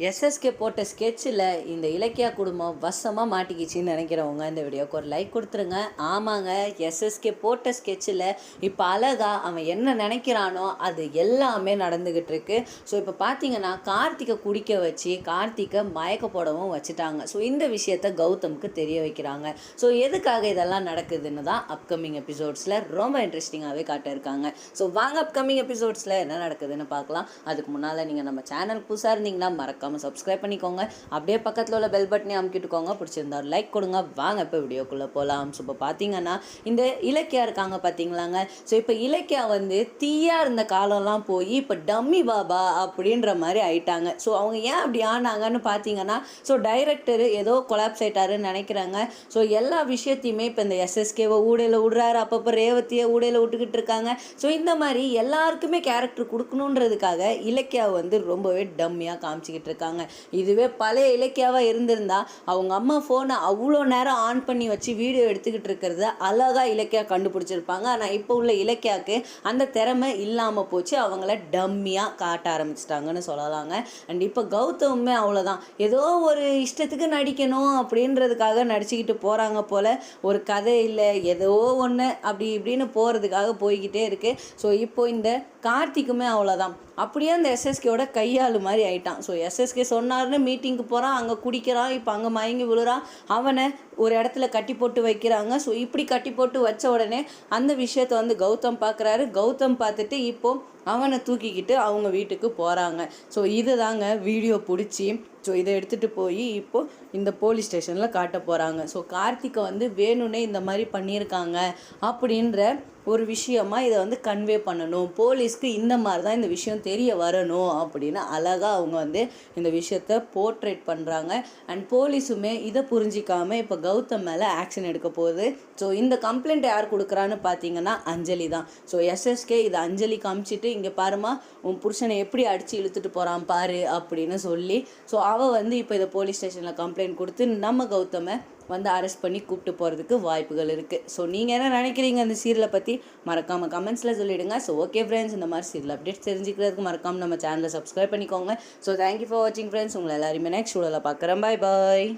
SSK போட்ட ஸ்கெட்சில் இந்த இலக்கியா குடும்பம் வசமாக மாட்டிக்கிச்சின்னு நினைக்கிறவங்க இந்த வீடியோக்கு ஒரு லைக் கொடுத்துருங்க. ஆமாங்க, எஸ்எஸ்கே போட்ட ஸ்கெட்சில் இப்போ அழகா அவன் என்ன நினைக்கிறானோ அது எல்லாமே நடந்துக்கிட்டு இருக்கு. ஸோ இப்போ பார்த்தீங்கன்னா கார்த்திகை குடிக்க வச்சு கார்த்திகை மயக்க போடவும் வச்சுட்டாங்க. ஸோ இந்த விஷயத்த கௌதமுக்கு தெரிய வைக்கிறாங்க. ஸோ எதுக்காக இதெல்லாம் நடக்குதுன்னு தான் அப்கமிங் எபிசோட்ஸில் ரொம்ப இன்ட்ரெஸ்டிங்காகவே காட்டியிருக்காங்க. ஸோ வாங்க அப்கமிங் எபிசோட்ஸில் என்ன நடக்குதுன்னு பார்க்கலாம். அதுக்கு முன்னால் நீங்கள் நம்ம சேனல் புதுசாக இருந்தீங்கன்னா மறக்காம சப்ஸ்கிரைப் பண்ணிக்கோங்க. அப்படியே பக்கத்தில் உள்ள பெல் பட்டனையும் அமுக்கிட்டுக்கோங்க. பிடிச்சிருந்தா ஒரு லைக் கொடுங்க. வாங்க இப்போ வீடியோக்குள்ளே போகலாம். ஸோ இப்போ பார்த்தீங்கன்னா இந்த இலக்கியா இருக்காங்க பார்த்தீங்களாங்க. ஸோ இப்போ இலக்கியா வந்து தீயா இருந்த காலம்லாம் போய் இப்போ டம்மி பாபா அப்படின்ற மாதிரி ஆயிட்டாங்க. ஸோ அவங்க ஏன் அப்படி ஆனாங்கன்னு பார்த்தீங்கன்னா, ஸோ டைரக்டர் ஏதோ கொலாப்ஸ் ஆயிட்டாருன்னு நினைக்கிறாங்க. ஸோ எல்லா விஷயத்தையுமே இப்போ இந்த எஸ்எஸ்கேவை ஊடையில் விடுறாரு, அப்பப்போ ரேவதியை ஊடையில் விட்டுக்கிட்டு இருக்காங்க. ஸோ இந்த மாதிரி எல்லாருக்குமே கேரக்டர் கொடுக்கணுன்றதுக்காக இலக்கியா வந்து ரொம்பவே டம்மியாக காமிச்சிக்கிட்டு இருக்காங்க. இதுவே பழைய இலக்கியாவாக இருந்திருந்தா அவங்க அம்மா ஃபோனை அவ்வளோ நேரம் ஆன் பண்ணி வச்சு வீடியோ எடுத்துக்கிட்டு இருக்கிறத அழகாக இலக்கியா கண்டுபிடிச்சிருப்பாங்க. ஆனால் இப்போ உள்ள இலக்கியாவுக்கு அந்த திறமை இல்லாமல் போச்சு. அவங்கள டம்மியாக காட்ட ஆரம்பிச்சிட்டாங்கன்னு சொல்லலாங்க. அண்ட் இப்போ கௌதமுமே அவ்வளோதான், ஏதோ ஒரு இஷ்டத்துக்கு நடிக்கணும் அப்படின்றதுக்காக நடிச்சுக்கிட்டு போகிறாங்க போல். ஒரு கதை இல்லை, ஏதோ ஒன்று அப்படி இப்படின்னு போகிறதுக்காக போய்கிட்டே இருக்குது. ஸோ இப்போ இந்த கார்த்திக்குமே அவ்வளோதான், அப்படியே அந்த எஸ்எஸ்கேவோட கையாளு மாதிரி ஆயிட்டான். ஸோ எஸ்எஸ்கே சொன்னார்னு மீட்டிங்க்கு போகிறான், அங்கே குடிக்கிறான், இப்போ அங்கே மயங்கி விழுறான், அவனை ஒரு இடத்துல கட்டி போட்டு வைக்கிறாங்க. ஸோ இப்படி கட்டி போட்டு வச்ச உடனே அந்த விஷயத்த வந்து கௌதம் பார்க்குறாரு. கௌதம் பார்த்துட்டு இப்போது அவனை தூக்கிக்கிட்டு அவங்க வீட்டுக்கு போகிறாங்க. ஸோ இது தாங்க வீடியோ பிடிச்சி ஸோ இதை எடுத்துகிட்டு போய் இப்போது இந்த போலீஸ் ஸ்டேஷனில் காட்ட போகிறாங்க. ஸோ கார்த்திகை வந்து வேணும்னே இந்த மாதிரி பண்ணியிருக்காங்க அப்படின்ற ஒரு விஷயமா இதை வந்து கன்வே பண்ணணும், போலீஸ்க்கு இந்த மாதிரி தான் இந்த விஷயம் தெரிய வரணும் அப்படின்னு அழகாக அவங்க வந்து இந்த விஷயத்த போர்ட்ரேட் பண்ணுறாங்க. அண்ட் போலீஸுமே இதை புரிஞ்சிக்காமல் இப்போ கௌதம் மேலே ஆக்ஷன் எடுக்க போகுது. ஸோ இந்த கம்ப்ளைண்ட் யார் கொடுக்குறான்னு பார்த்தீங்கன்னா அஞ்சலி தான். ஸோ எஸ்எஸ்கே இதை அஞ்சலி காமிச்சிட்டு, இங்கே பாருமா உன் புருஷனை எப்படி அடித்து இழுத்துட்டு போகிறான் பாரு அப்படின்னு சொல்லி, ஸோ அவள் வந்து இப்போ இதை போலீஸ் ஸ்டேஷனில் கம்ப்ளைண்ட் கொடுத்து நம்ம கௌதமை வந்து அரெஸ்ட் பண்ணி கூப்பிட்டு போகிறதுக்கு வாய்ப்புகள் இருக்குது. ஸோ நீங்கள் என்ன நினைக்கிறீங்க அந்த சீரியலை பற்றி மறக்காமல் கமெண்ட்ஸில் சொல்லிவிடுங்க. ஸோ ஓகே ஃப்ரெண்ட்ஸ், இந்த மாதிரி சீரியல் அப்டேட்ஸ் தெரிஞ்சுக்கிறதுக்கு மறக்காமல் நம்ம சேனலை சப்ஸ்கிரைப் பண்ணிக்கோங்க. ஸோ தேங்க்யூ ஃபார் வாட்சிங் ஃப்ரெண்ட்ஸ். உங்களை எல்லாருமே நெக்ஸ்ட் வீடியோவில் பார்க்குறேன். பாய் பாய்.